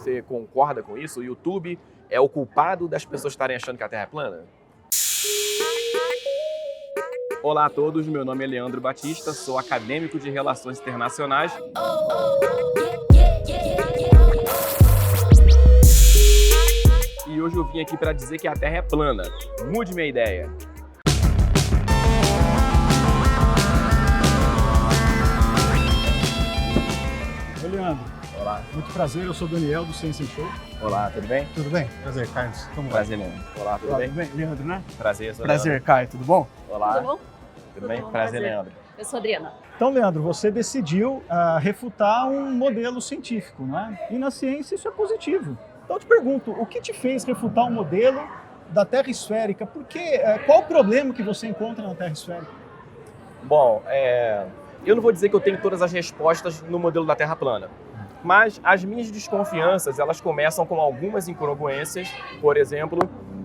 Você concorda com isso? O YouTube é o culpado das pessoas estarem achando que a Terra é plana? Olá a todos, meu nome é Leandro Batista, sou acadêmico de Relações Internacionais. E hoje eu vim aqui para dizer que a Terra é plana. Mude minha ideia. Oi, Leandro. Olá. Muito prazer, eu sou o Daniel do Ciência em Show. Olá, tudo bem? Tudo bem? Prazer, Carlos. Como vai? Prazer, Leandro. Olá, tudo bem? Tudo bem? Leandro, né? Prazer, sou Prazer, Leandro. Caio. Tudo bom? Olá. Tudo bom? Tudo bem? bom, Prazer, Leandro. Eu sou a Adriana. Então, Leandro, você decidiu refutar um modelo científico, não é? E na ciência isso é positivo. Então, eu te pergunto, o que te fez refutar um modelo da Terra esférica? Qual o problema que você encontra na Terra esférica? Bom, eu não vou dizer que eu tenho todas as respostas no modelo da Terra plana, mas as minhas desconfianças, elas começam com algumas incongruências, por exemplo,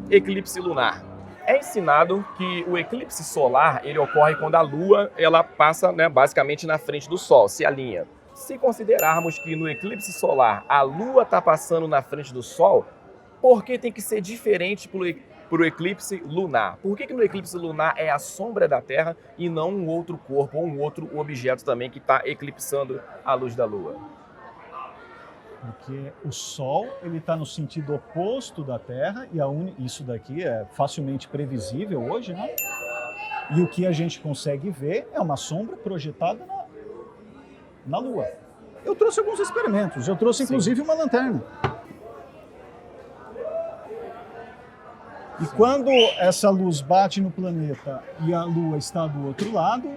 eclipse lunar. É ensinado que o eclipse solar, ele ocorre quando a Lua, ela passa, basicamente na frente do Sol, se alinha. Se considerarmos que no eclipse solar a Lua está passando na frente do Sol, por que tem que ser diferente para o eclipse lunar? Por que no eclipse lunar é a sombra da Terra e não um outro corpo ou um outro objeto também que está eclipsando a luz da Lua? Porque o Sol ele está no sentido oposto da Terra e isso daqui é facilmente previsível hoje, né? E o que a gente consegue ver é uma sombra projetada na Lua. Eu trouxe alguns experimentos, eu trouxe inclusive uma lanterna. E quando essa luz bate no planeta e a Lua está do outro lado,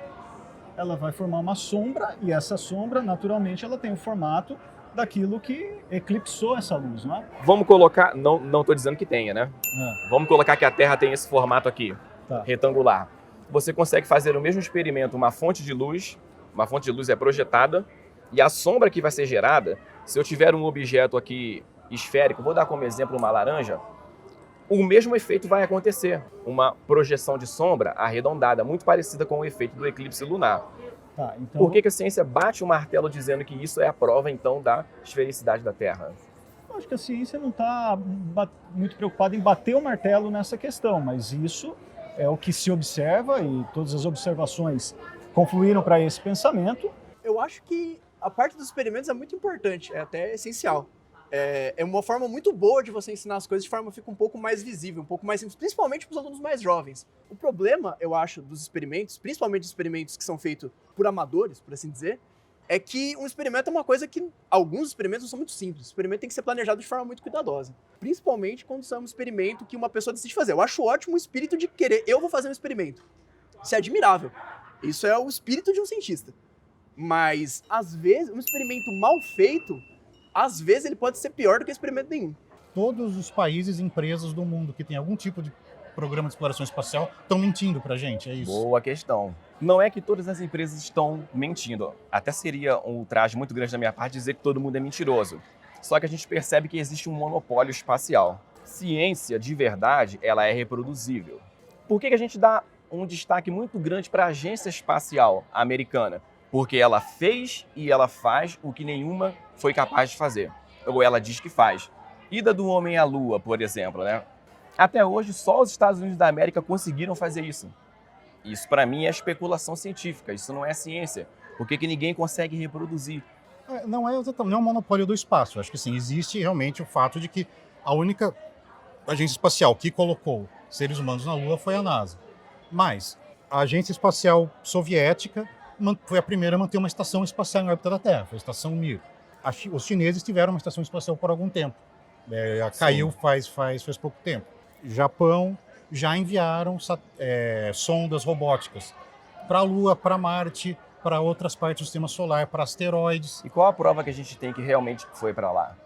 ela vai formar uma sombra e essa sombra, naturalmente, ela tem o formato daquilo que eclipsou essa luz, não é? Vamos colocar, não estou dizendo que tenha, né? É. Vamos colocar que a Terra tem esse formato aqui, Tá. retangular. Você consegue fazer o mesmo experimento, uma fonte de luz é projetada e a sombra que vai ser gerada, se eu tiver um objeto aqui esférico, vou dar como exemplo uma laranja, o mesmo efeito vai acontecer. Uma projeção de sombra arredondada, muito parecida com o efeito do eclipse lunar. Tá, então... Por que a ciência bate o martelo dizendo que isso é a prova, então, da esfericidade da Terra? Eu acho que a ciência não está muito preocupada em bater o martelo nessa questão, mas isso é o que se observa e todas as observações confluíram para esse pensamento. Eu acho que a parte dos experimentos é muito importante, é até essencial. É uma forma muito boa de você ensinar as coisas de forma que fica um pouco mais visível, um pouco mais simples, principalmente para os alunos mais jovens. O problema, eu acho, dos experimentos, principalmente os experimentos que são feitos por amadores, por assim dizer, é que um experimento é uma coisa que alguns experimentos não são muito simples. O experimento tem que ser planejado de forma muito cuidadosa. Principalmente quando é um experimento que uma pessoa decide fazer. Eu acho ótimo o espírito de querer, eu vou fazer um experimento. Isso é admirável. Isso é o espírito de um cientista. Mas, às vezes, um experimento mal feito, às vezes ele pode ser pior do que experimento nenhum. Todos os países e empresas do mundo que tem algum tipo de programa de exploração espacial estão mentindo pra gente, é isso? Boa questão. Não é que todas as empresas estão mentindo. Até seria um ultraje muito grande da minha parte dizer que todo mundo é mentiroso. Só que a gente percebe que existe um monopólio espacial. Ciência, de verdade, ela é reproduzível. Por que a gente dá um destaque muito grande para a Agência Espacial Americana? Porque ela fez e ela faz o que nenhuma foi capaz de fazer. Ou ela diz que faz. Ida do homem à Lua, por exemplo, né? Até hoje, só os Estados Unidos da América conseguiram fazer isso. Isso, para mim, é especulação científica. Isso não é ciência. Porque que ninguém consegue reproduzir. Não é um monopólio do espaço. Acho que sim, existe realmente o fato de que a única agência espacial que colocou seres humanos na Lua foi a NASA. Mas a agência espacial soviética foi a primeira a manter uma estação espacial em órbita da Terra, foi a estação Mir. Os chineses tiveram uma estação espacial por algum tempo. Caiu faz pouco tempo. Japão já enviaram sondas robóticas para a Lua, para Marte, para outras partes do sistema solar, para asteroides. E qual a prova que a gente tem que realmente foi para lá?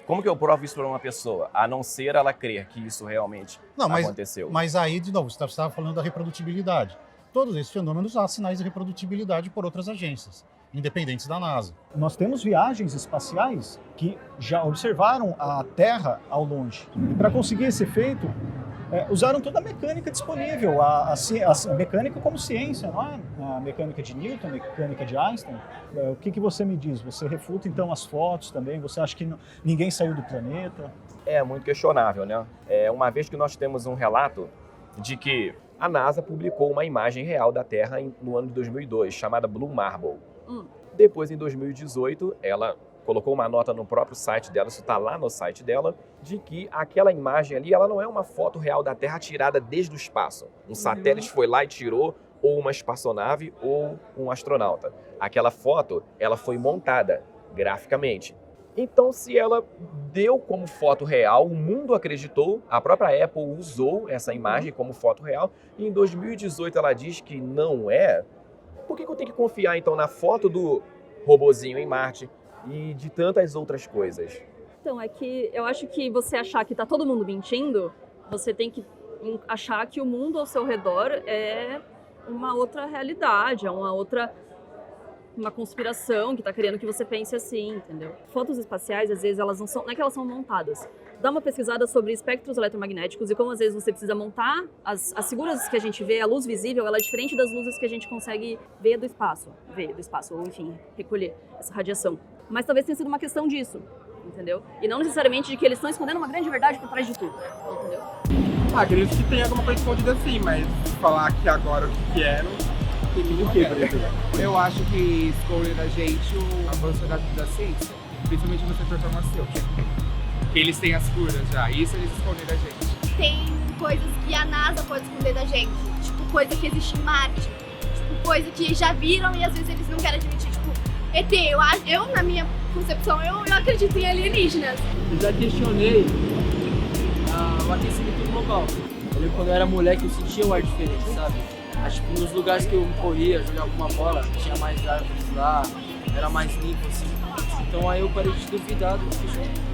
Como que eu provo isso para uma pessoa, a não ser ela crer que isso realmente aconteceu? Mas aí, de novo, você estava falando da reprodutibilidade. Todos esses fenômenos há sinais de reprodutibilidade por outras agências, independentes da NASA. Nós temos viagens espaciais que já observaram a Terra ao longe. E para conseguir esse efeito, usaram toda a mecânica disponível, a mecânica como ciência, não é? A mecânica de Newton, a mecânica de Einstein. O que você me diz? Você refuta então as fotos também? Você acha que ninguém saiu do planeta? É muito questionável, né? Uma vez que nós temos um relato de que a NASA publicou uma imagem real da Terra no ano de 2002, chamada Blue Marble. Depois, em 2018, ela colocou uma nota no próprio site dela, isso está lá no site dela, de que aquela imagem ali, ela não é uma foto real da Terra tirada desde o espaço. Um satélite foi lá e tirou, ou uma espaçonave, ou um astronauta. Aquela foto, ela foi montada graficamente. Então, se ela deu como foto real, o mundo acreditou, a própria Apple usou essa imagem como foto real, e em 2018 ela diz que não é. Por que eu tenho que confiar, então, na foto do robozinho em Marte e de tantas outras coisas? Então, é que eu acho que você achar que tá todo mundo mentindo, você tem que achar que o mundo ao seu redor é uma outra realidade, é uma conspiração que tá querendo que você pense assim, entendeu? Fotos espaciais, às vezes, elas não é que elas são montadas. Dá uma pesquisada sobre espectros eletromagnéticos e como, às vezes, você precisa montar as figuras que a gente vê, a luz visível, ela é diferente das luzes que a gente consegue ver do espaço, ou, enfim, recolher essa radiação. Mas talvez tenha sido uma questão disso, entendeu? E não necessariamente de que eles estão escondendo uma grande verdade por trás de tudo, entendeu? Acredito que tem alguma coisa escondida sim, mas falar que agora o que é, não tem nenhum que, por exemplo. Eu acho que esconder da gente o avanço da ciência, principalmente no setor farmacêutico. Que eles têm as curas já, isso eles escondem da gente. Tem coisas que a NASA pode esconder da gente, tipo coisa que existe em Marte, tipo coisa que já viram e às vezes eles não querem admitir, tipo ET. Eu na minha concepção, eu acredito em alienígenas. Eu já questionei o aquecimento global. Eu lembro quando eu era moleque, eu sentia o ar diferente, sabe? Acho que nos lugares que eu corria, jogava alguma bola, tinha mais árvores lá, era mais limpo assim. Então aí eu parei de duvidar do aquecimento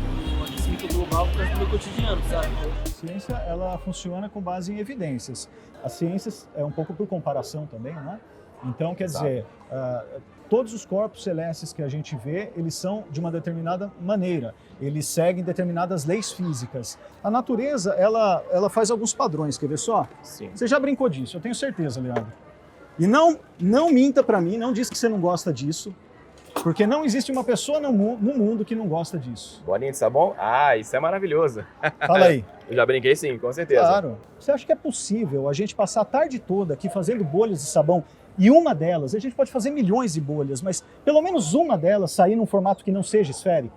global por causa do meu cotidiano, sabe? A ciência, ela funciona com base em evidências. A ciência é um pouco por comparação também, né? Então, quer dizer, todos os corpos celestes que a gente vê, eles são de uma determinada maneira. Eles seguem determinadas leis físicas. A natureza, ela faz alguns padrões, quer ver só? Sim. Você já brincou disso, eu tenho certeza, Leandro. E não minta pra mim, não diz que você não gosta disso, porque não existe uma pessoa no mundo que não gosta disso. Bolinha de sabão? Ah, isso é maravilhoso. Fala aí. Eu já brinquei sim, com certeza. Claro. Você acha que é possível a gente passar a tarde toda aqui fazendo bolhas de sabão e uma delas, a gente pode fazer milhões de bolhas, mas pelo menos uma delas sair num formato que não seja esférico?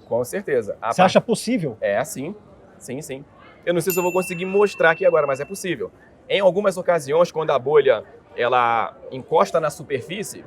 Com certeza. Você acha possível? É, sim. Sim, sim. Eu não sei se eu vou conseguir mostrar aqui agora, mas é possível. Em algumas ocasiões, quando a bolha ela encosta na superfície,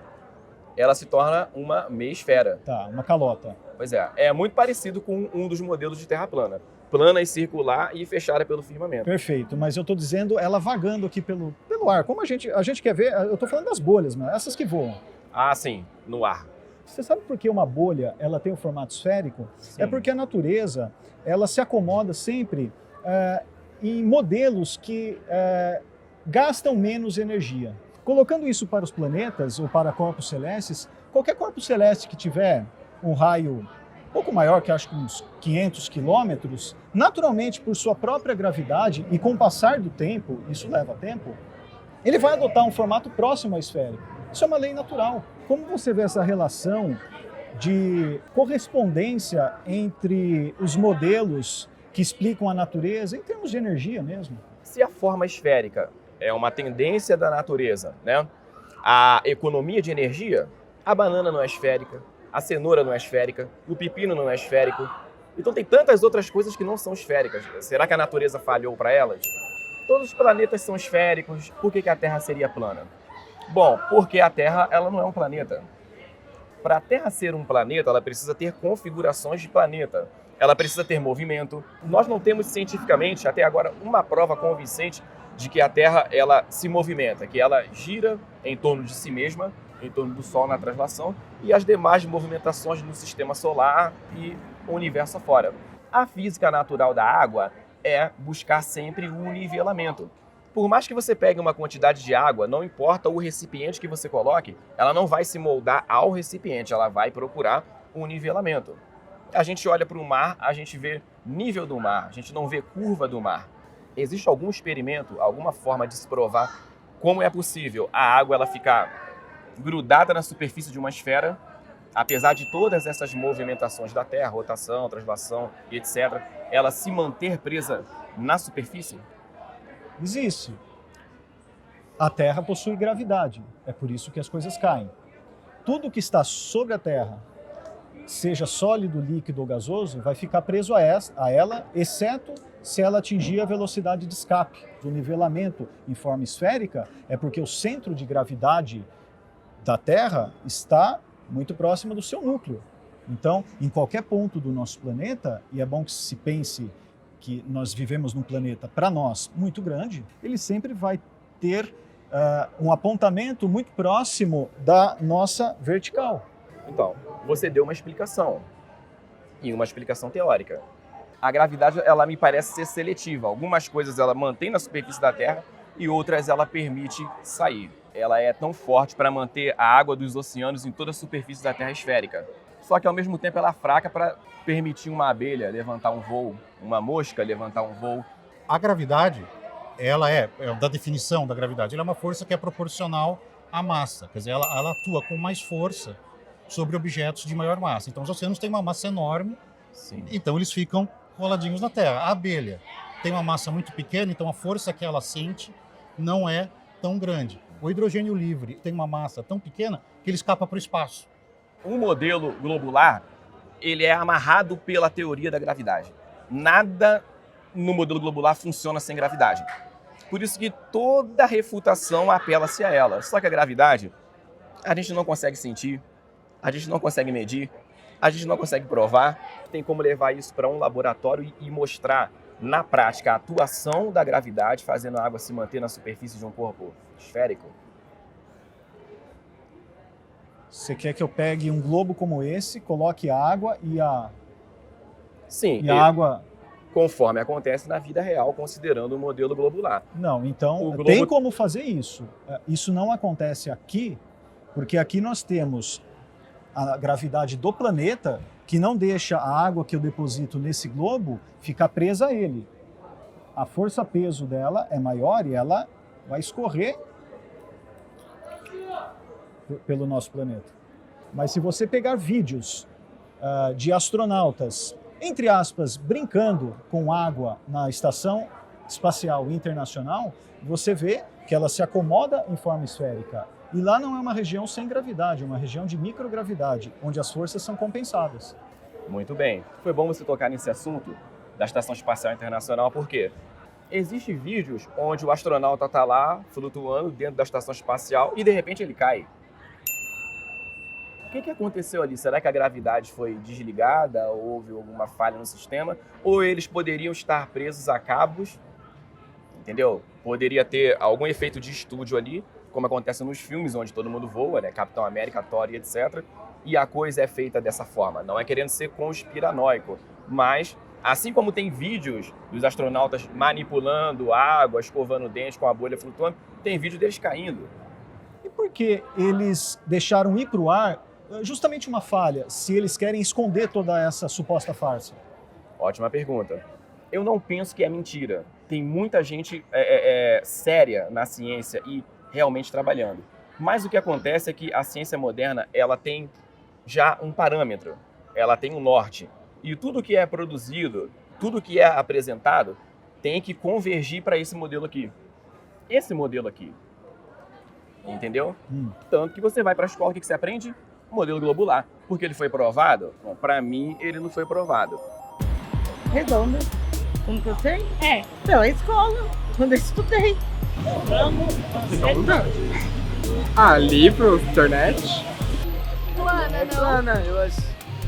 ela se torna uma meia esfera. Tá, uma calota. Pois é muito parecido com um dos modelos de terra plana. Plana e circular e fechada pelo firmamento. Perfeito, mas eu estou dizendo ela vagando aqui pelo ar. Como a gente quer ver, eu estou falando das bolhas, mas essas que voam. Ah, sim, no ar. Você sabe por que uma bolha ela tem um formato esférico? Sim. É porque a natureza ela se acomoda sempre em modelos que gastam menos energia. Colocando isso para os planetas ou para corpos celestes, qualquer corpo celeste que tiver um raio um pouco maior, que acho que uns 500 quilômetros, naturalmente por sua própria gravidade e com o passar do tempo, isso leva tempo, ele vai adotar um formato próximo à esférico. Isso é uma lei natural. Como você vê essa relação de correspondência entre os modelos que explicam a natureza em termos de energia mesmo? Se a forma esférica é uma tendência da natureza, né? A economia de energia, a banana não é esférica, a cenoura não é esférica, o pepino não é esférico. Então tem tantas outras coisas que não são esféricas. Será que a natureza falhou para elas? Todos os planetas são esféricos. Por que a Terra seria plana? Bom, porque a Terra ela não é um planeta. Para a Terra ser um planeta, ela precisa ter configurações de planeta. Ela precisa ter movimento. Nós não temos cientificamente, até agora, uma prova convincente de que a Terra ela se movimenta, que ela gira em torno de si mesma, em torno do Sol na translação, e as demais movimentações no sistema solar e o universo afora. A física natural da água é buscar sempre o nivelamento. Por mais que você pegue uma quantidade de água, não importa o recipiente que você coloque, ela não vai se moldar ao recipiente, ela vai procurar um nivelamento. A gente olha para o mar, a gente vê nível do mar, a gente não vê curva do mar. Existe algum experimento, alguma forma de se provar como é possível a água ela ficar grudada na superfície de uma esfera, apesar de todas essas movimentações da Terra, rotação, translação e etc., ela se manter presa na superfície? Existe. A Terra possui gravidade, é por isso que as coisas caem. Tudo que está sobre a Terra, seja sólido, líquido ou gasoso, vai ficar preso a ela, exceto se ela atingir a velocidade de escape. O nivelamento em forma esférica é porque o centro de gravidade da Terra está muito próximo do seu núcleo. Então, em qualquer ponto do nosso planeta, e é bom que se pense que nós vivemos num planeta, para nós, muito grande, ele sempre vai ter um apontamento muito próximo da nossa vertical. Então, você deu uma explicação, e uma explicação teórica. A gravidade, ela me parece ser seletiva. Algumas coisas ela mantém na superfície da Terra e outras ela permite sair. Ela é tão forte para manter a água dos oceanos em toda a superfície da Terra esférica. Só que, ao mesmo tempo, ela é fraca para permitir uma abelha levantar um voo, uma mosca levantar um voo. A gravidade, ela é da definição da gravidade, ela é uma força que é proporcional à massa. Quer dizer, ela atua com mais força sobre objetos de maior massa. Então, os oceanos têm uma massa enorme, Sim. Então eles ficam coladinhos na Terra. A abelha tem uma massa muito pequena, então a força que ela sente não é tão grande. O hidrogênio livre tem uma massa tão pequena que ele escapa para o espaço. Um modelo globular, ele é amarrado pela teoria da gravidade. Nada no modelo globular funciona sem gravidade. Por isso que toda refutação apela-se a ela. Só que a gravidade, a gente não consegue sentir, a gente não consegue medir, a gente não consegue provar. Tem como levar isso para um laboratório e mostrar na prática a atuação da gravidade fazendo a água se manter na superfície de um corpo esférico. Você quer que eu pegue um globo como esse, coloque a água Sim, e a água... conforme acontece na vida real, considerando o modelo globular. Não, então O globo- tem como fazer isso. Isso não acontece aqui, porque aqui nós temos a gravidade do planeta que não deixa a água que eu deposito nesse globo ficar presa a ele. A força-peso dela é maior e ela vai escorrer pelo nosso planeta. Mas se você pegar vídeos de astronautas, entre aspas, brincando com água na Estação Espacial Internacional, você vê que ela se acomoda em forma esférica. E lá não é uma região sem gravidade, é uma região de microgravidade, onde as forças são compensadas. Muito bem. Foi bom você tocar nesse assunto da Estação Espacial Internacional, porque existem vídeos onde o astronauta está lá, flutuando dentro da estação espacial e, de repente, ele cai. O que aconteceu ali? Será que a gravidade foi desligada? Houve alguma falha no sistema? Ou eles poderiam estar presos a cabos? Entendeu? Poderia ter algum efeito de estúdio ali, como acontece nos filmes onde todo mundo voa, né? Capitão América, Thor e etc. E a coisa é feita dessa forma. Não é querendo ser conspiranoico, mas assim como tem vídeos dos astronautas manipulando água, escovando o dente com a bolha flutuando, tem vídeo deles caindo. E por que eles deixaram ir para o ar justamente uma falha, se eles querem esconder toda essa suposta farsa? Ótima pergunta. Eu não penso que é mentira. Tem muita gente séria na ciência e realmente trabalhando. Mas o que acontece é que a ciência moderna, ela tem já um parâmetro, ela tem um norte. E tudo que é produzido, tudo que é apresentado, tem que convergir para esse modelo aqui. Esse modelo aqui. Entendeu? Tanto que você vai para a escola, o que você aprende? O modelo globular. Porque ele foi provado? Bom, para mim, ele não foi provado. Redonda. Como que eu sei? Pela escola, quando eu estudei. Redonda? Ali pro internet? Plana, não. Plana, eu acho.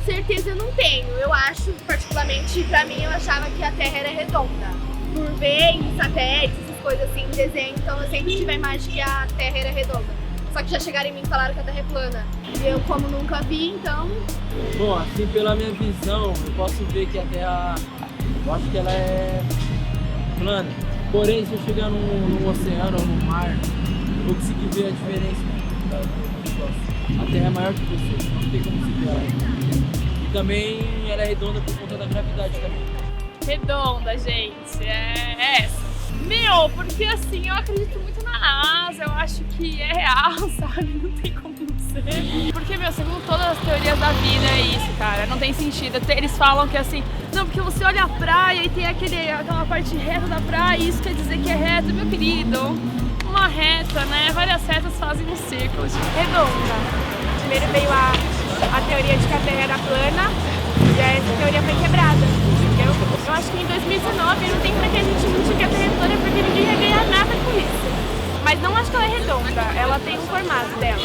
Certeza eu não tenho. Eu acho, particularmente, pra mim, eu achava que a Terra era redonda. Por ver em satélites, essas coisas assim, em desenho, então eu sempre tive a imagem que a Terra era redonda. Só que já chegaram em mim e falaram que a Terra é plana. E eu, como nunca vi, então... Bom, assim, pela minha visão, eu posso ver que a Terra, eu acho que ela é plana. Porém, se eu chegar num oceano ou no mar, eu vou conseguir ver a diferença do negócio. A Terra é maior que você, não tem como se ver ela. E também ela é redonda por conta da gravidade também. Redonda, gente. É essa. Meu, porque assim, eu acredito muito na NASA, eu acho que é real, sabe? Não tem como não ser. Porque, meu, segundo todas as teorias da vida é isso, cara, não tem sentido. Eles falam que assim, não, porque você olha a praia e tem aquela parte reta da praia e isso quer dizer que é reto. Meu querido, uma reta, né? Várias retas fazem um círculo. Redonda. Primeiro veio a teoria de que a Terra era plana e aí essa teoria foi quebrada. Eu acho que em 2019 não tem pra que a gente mentir que a Terra é plana porque ninguém ia ganhar nada com isso. Mas não acho que ela é redonda, ela tem um formato dela.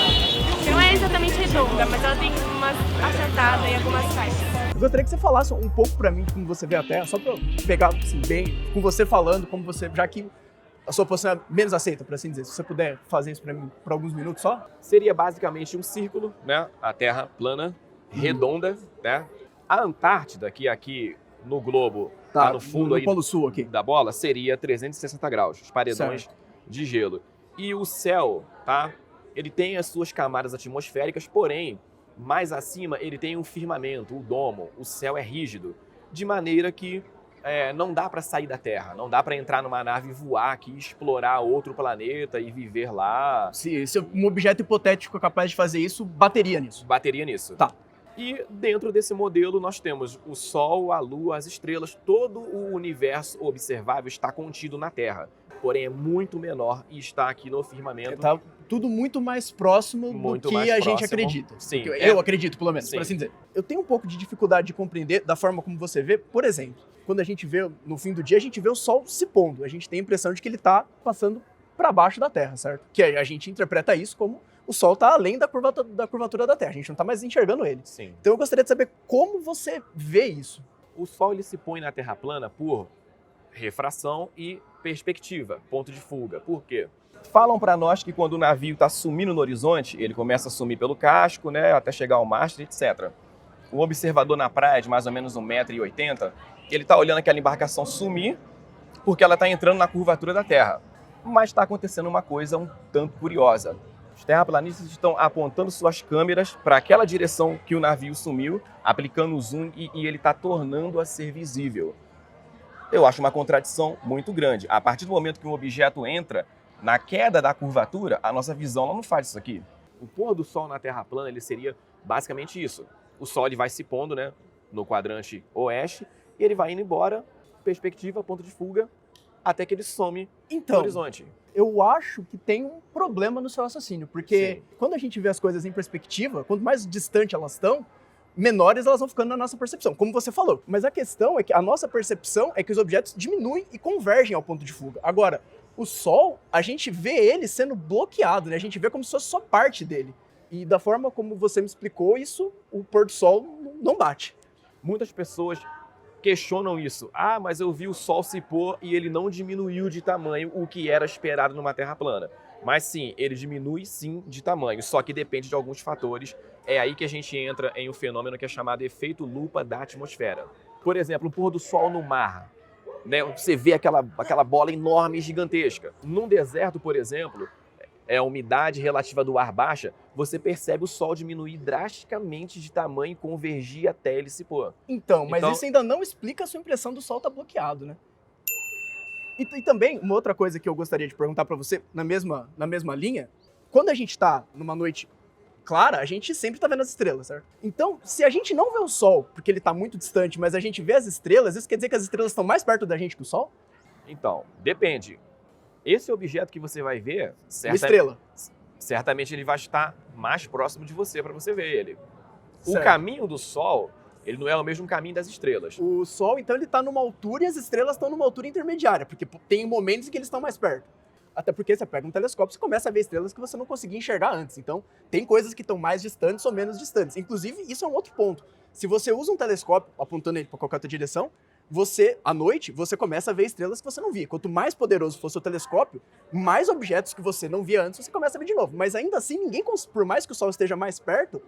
Que não é exatamente redonda, mas ela tem umas acertadas em algumas partes. Eu gostaria que você falasse um pouco pra mim de como você vê a Terra, só pra eu pegar assim, bem com você falando, como você, já que a sua posição é menos aceita, por assim dizer. Se você puder fazer isso pra mim por alguns minutos só. Seria basicamente um círculo, né? A Terra plana, redonda, né? A Antártida, que aqui no globo, tá no fundo aí Polo Sul aqui da bola, seria 360 graus, os paredões de gelo. E o céu, tá? Ele tem as suas camadas atmosféricas, porém, mais acima ele tem um firmamento, o domo. O céu é rígido, de maneira que não dá para sair da Terra, não dá para entrar numa nave e voar aqui, explorar outro planeta e viver lá. Se um objeto hipotético capaz de fazer isso, bateria nisso. Bateria nisso. Tá. E dentro desse modelo nós temos o Sol, a Lua, as estrelas, todo o universo observável está contido na Terra. Porém é muito menor e está aqui no firmamento. Tá tudo muito mais próximo do que a gente acredita. Sim. Eu acredito, pelo menos, Sim. por assim dizer. Eu tenho um pouco de dificuldade de compreender da forma como você vê. Por exemplo, quando a gente vê, no fim do dia, a gente vê o Sol se pondo. A gente tem a impressão de que ele está passando para baixo da Terra, certo? Que a gente interpreta isso como o Sol está além da curvatura da Terra. A gente não está mais enxergando ele. Sim. Então eu gostaria de saber como você vê isso. O Sol ele se põe na Terra plana por refração e perspectiva, ponto de fuga. Por quê? Falam para nós que quando o navio está sumindo no horizonte, ele começa a sumir pelo casco, né, até chegar ao mastro, etc. O observador na praia, de mais ou menos 1,80 m, ele está olhando aquela embarcação sumir porque ela está entrando na curvatura da Terra. Mas está acontecendo uma coisa um tanto curiosa. Os terraplanistas estão apontando suas câmeras para aquela direção que o navio sumiu, aplicando o zoom e ele está tornando a ser visível. Eu acho uma contradição muito grande. A partir do momento que um objeto entra na queda da curvatura, a nossa visão ela não faz isso aqui. O pôr do Sol na Terra plana ele seria basicamente isso. O Sol ele vai se pondo, né, no quadrante oeste e ele vai indo embora, perspectiva, ponto de fuga, até que ele some no horizonte. Eu acho que tem um problema no seu raciocínio, porque quando a gente vê as coisas em perspectiva, quanto mais distante elas estão, menores elas vão ficando na nossa percepção, como você falou. Mas a questão é que a nossa percepção é que os objetos diminuem e convergem ao ponto de fuga. Agora, o Sol, a gente vê ele sendo bloqueado, né? A gente vê como se fosse só parte dele. E da forma como você me explicou, isso, o pôr do Sol não bate. Muitas pessoas questionam isso. Ah, mas eu vi o Sol se pôr e ele não diminuiu de tamanho, o que era esperado numa Terra plana. Mas sim, ele diminui sim de tamanho, só que depende de alguns fatores. É aí que a gente entra em um fenômeno que é chamado efeito lupa da atmosfera. Por exemplo, o pôr do Sol no mar. Né? Você vê aquela bola enorme e gigantesca. Num deserto, por exemplo, a umidade relativa do ar baixa, você percebe o Sol diminuir drasticamente de tamanho e convergir até ele se pôr. Então, mas isso ainda não explica a sua impressão do Sol estar bloqueado, né? E também, uma outra coisa que eu gostaria de perguntar para você, na mesma linha, quando a gente está numa noite clara, a gente sempre está vendo as estrelas, certo? Então, se a gente não vê o Sol, porque ele está muito distante, mas a gente vê as estrelas, isso quer dizer que as estrelas estão mais perto da gente que o Sol? Então, depende. Esse objeto que você vai ver, certamente ele vai estar mais próximo de você para você ver ele. Certo. O caminho do Sol, ele não é o mesmo caminho das estrelas. O Sol, então, ele está numa altura e as estrelas estão numa altura intermediária, porque tem momentos em que eles estão mais perto. Até porque você pega um telescópio e começa a ver estrelas que você não conseguia enxergar antes. Então, tem coisas que estão mais distantes ou menos distantes. Inclusive, isso é um outro ponto. Se você usa um telescópio, apontando ele para qualquer outra direção, à noite, você começa a ver estrelas que você não via. Quanto mais poderoso for o seu telescópio, mais objetos que você não via antes, você começa a ver de novo. Mas ainda assim, por mais que o Sol esteja mais perto,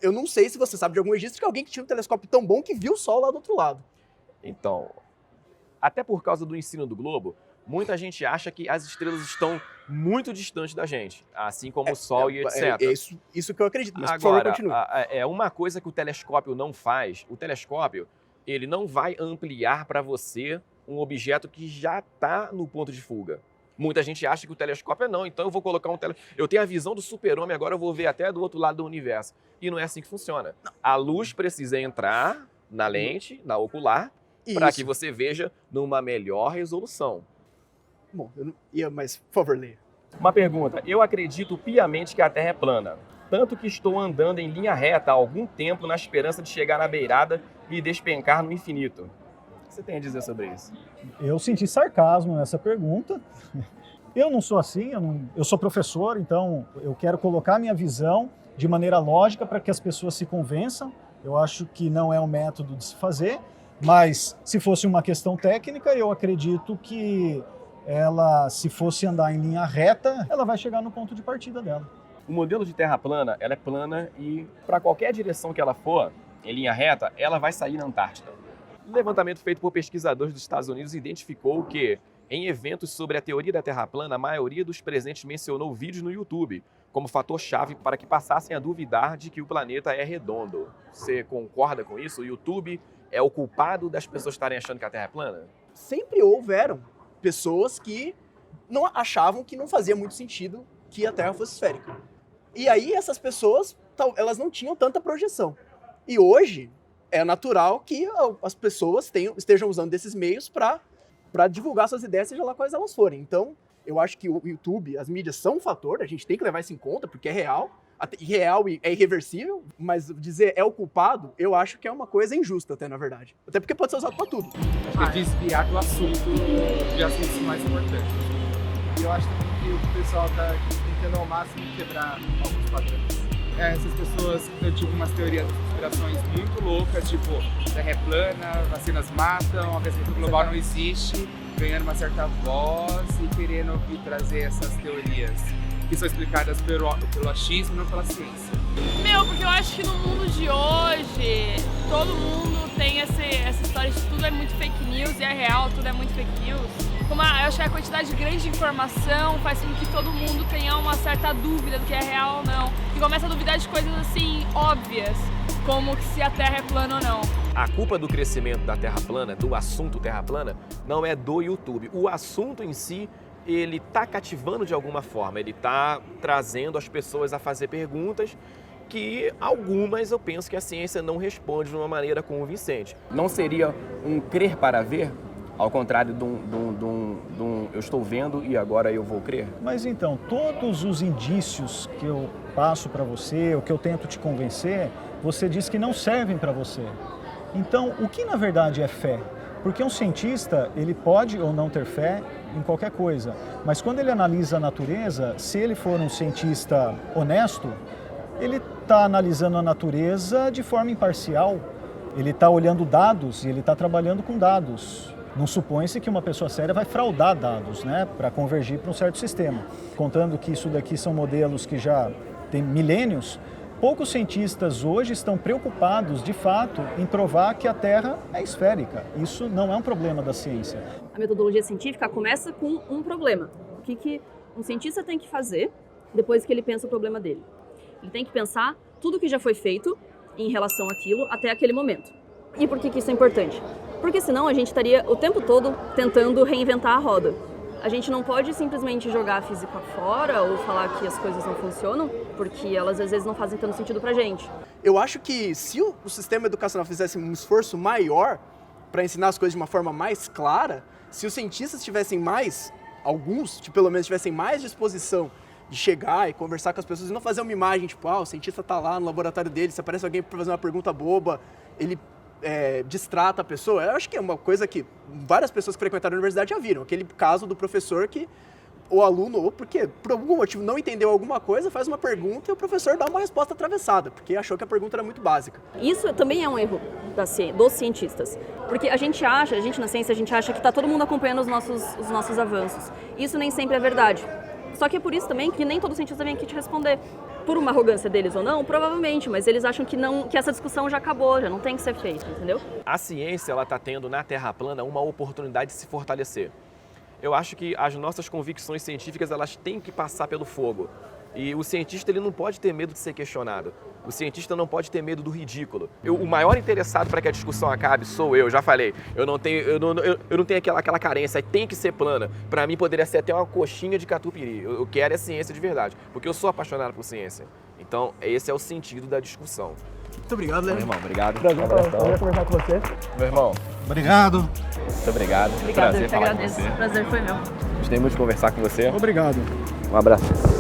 eu não sei se você sabe de algum registro de alguém que tinha um telescópio tão bom que viu o Sol lá do outro lado. Então, até por causa do ensino do globo, muita gente acha que as estrelas estão muito distantes da gente, assim como o Sol e etc. É isso que eu acredito, mas agora, por favor, continue. É uma coisa que o telescópio não faz. O telescópio, ele não vai ampliar para você um objeto que já está no ponto de fuga. Muita gente acha que o telescópio é não, então eu vou colocar um telescópio. Eu tenho a visão do super-homem, agora eu vou ver até do outro lado do universo. E não é assim que funciona. A luz precisa entrar na lente, na ocular, para que você veja numa melhor resolução. Bom, eu não ia, mas por favor, leia. Uma pergunta. Eu acredito piamente que a Terra é plana. Tanto que estou andando em linha reta há algum tempo na esperança de chegar na beirada e despencar no infinito. O que você tem a dizer sobre isso? Eu senti sarcasmo nessa pergunta. Eu não sou assim, eu sou professor, então eu quero colocar minha visão de maneira lógica para que as pessoas se convençam. Eu acho que não é um método de se fazer, mas se fosse uma questão técnica, eu acredito que ela, se fosse andar em linha reta, ela vai chegar no ponto de partida dela. O modelo de Terra plana, ela é plana e para qualquer direção que ela for, em linha reta, ela vai sair na Antártida. Um levantamento feito por pesquisadores dos Estados Unidos identificou que, em eventos sobre a teoria da Terra plana, a maioria dos presentes mencionou vídeos no YouTube como fator-chave para que passassem a duvidar de que o planeta é redondo. Você concorda com isso? O YouTube é o culpado das pessoas estarem achando que a Terra é plana? Sempre houveram pessoas que não achavam que não fazia muito sentido que a Terra fosse esférica. E aí essas pessoas, elas não tinham tanta projeção. E hoje é natural que as pessoas estejam usando desses meios para divulgar suas ideias, seja lá quais elas forem. Então, eu acho que o YouTube, as mídias são um fator, a gente tem que levar isso em conta, porque é real e é irreversível, mas dizer é o culpado, eu acho que é uma coisa injusta até, na verdade. Até porque pode ser usado para tudo. Acho que é desviar do assunto de assuntos mais importantes. E eu acho que o pessoal está tentando ao máximo quebrar alguns padrões. Essas pessoas, eu tive umas teorias de conspirações muito loucas, tipo, Terra é plana, vacinas matam, aquecimento global não existe, ganhando uma certa voz e querendo vir trazer essas teorias que são explicadas pelo achismo e não pela ciência. Porque eu acho que no mundo de hoje, todo mundo tem essa história de tudo é muito fake news e é real, tudo é muito fake news. Eu acho que a quantidade grande de informação faz com que todo mundo tenha uma certa dúvida do que é real ou não. E começa a duvidar de coisas assim, óbvias, como que se a Terra é plana ou não. A culpa do crescimento da Terra plana, do assunto Terra plana, não é do YouTube. O assunto em si, ele está cativando de alguma forma, ele está trazendo as pessoas a fazer perguntas que algumas eu penso que a ciência não responde de uma maneira convincente. Não seria um crer para ver? Ao contrário de um eu estou vendo e agora eu vou crer? Mas então, todos os indícios que eu passo para você, ou que eu tento te convencer, você diz que não servem para você. Então, o que na verdade é fé? Porque um cientista, ele pode ou não ter fé em qualquer coisa, mas quando ele analisa a natureza, se ele for um cientista honesto, ele está analisando a natureza de forma imparcial, ele está olhando dados e ele está trabalhando com dados. Não supõe-se que uma pessoa séria vai fraudar dados, né, para convergir para um certo sistema. Contando que isso daqui são modelos que já têm milênios, poucos cientistas hoje estão preocupados, de fato, em provar que a Terra é esférica. Isso não é um problema da ciência. A metodologia científica começa com um problema. O que um cientista tem que fazer depois que ele pensa o problema dele? Ele tem que pensar tudo que já foi feito em relação àquilo até aquele momento. E por que isso é importante? Porque senão a gente estaria o tempo todo tentando reinventar a roda. A gente não pode simplesmente jogar a física fora ou falar que as coisas não funcionam, porque elas às vezes não fazem tanto sentido pra gente. Eu acho que se o sistema educacional fizesse um esforço maior para ensinar as coisas de uma forma mais clara, se os cientistas tivessem mais, alguns, pelo menos tivessem mais disposição de chegar e conversar com as pessoas e não fazer uma imagem, tipo, o cientista tá lá no laboratório dele, se aparece alguém para fazer uma pergunta boba, ele distrata a pessoa. Eu acho que é uma coisa que várias pessoas que frequentaram a universidade já viram. Aquele caso do professor que o aluno, ou porque por algum motivo não entendeu alguma coisa, faz uma pergunta e o professor dá uma resposta atravessada, porque achou que a pergunta era muito básica. Isso também é um erro dos cientistas. Porque a gente na ciência, a gente acha que está todo mundo acompanhando os nossos avanços. Isso nem sempre é verdade. Só que é por isso também que nem todo cientista vem aqui te responder. Por uma arrogância deles ou não, provavelmente, mas eles acham que essa discussão já acabou, já não tem que ser feita, entendeu? A ciência, ela está tendo na Terra plana uma oportunidade de se fortalecer. Eu acho que as nossas convicções científicas, elas têm que passar pelo fogo. E o cientista ele não pode ter medo de ser questionado. O cientista não pode ter medo do ridículo. O maior interessado para que a discussão acabe sou eu, já falei. Eu não tenho aquela carência, tem que ser plana. Para mim poderia ser até uma coxinha de catupiry. Eu quero é ciência de verdade, porque eu sou apaixonado por ciência. Então esse é o sentido da discussão. Muito obrigado, Léo. Meu irmão, obrigado. Prazer conversar com você. Meu irmão, Obrigado. muito obrigado. Obrigada, Prazer eu que falar com agradeço. você. O prazer foi meu. Gostei muito de conversar com você. Obrigado. Um abraço.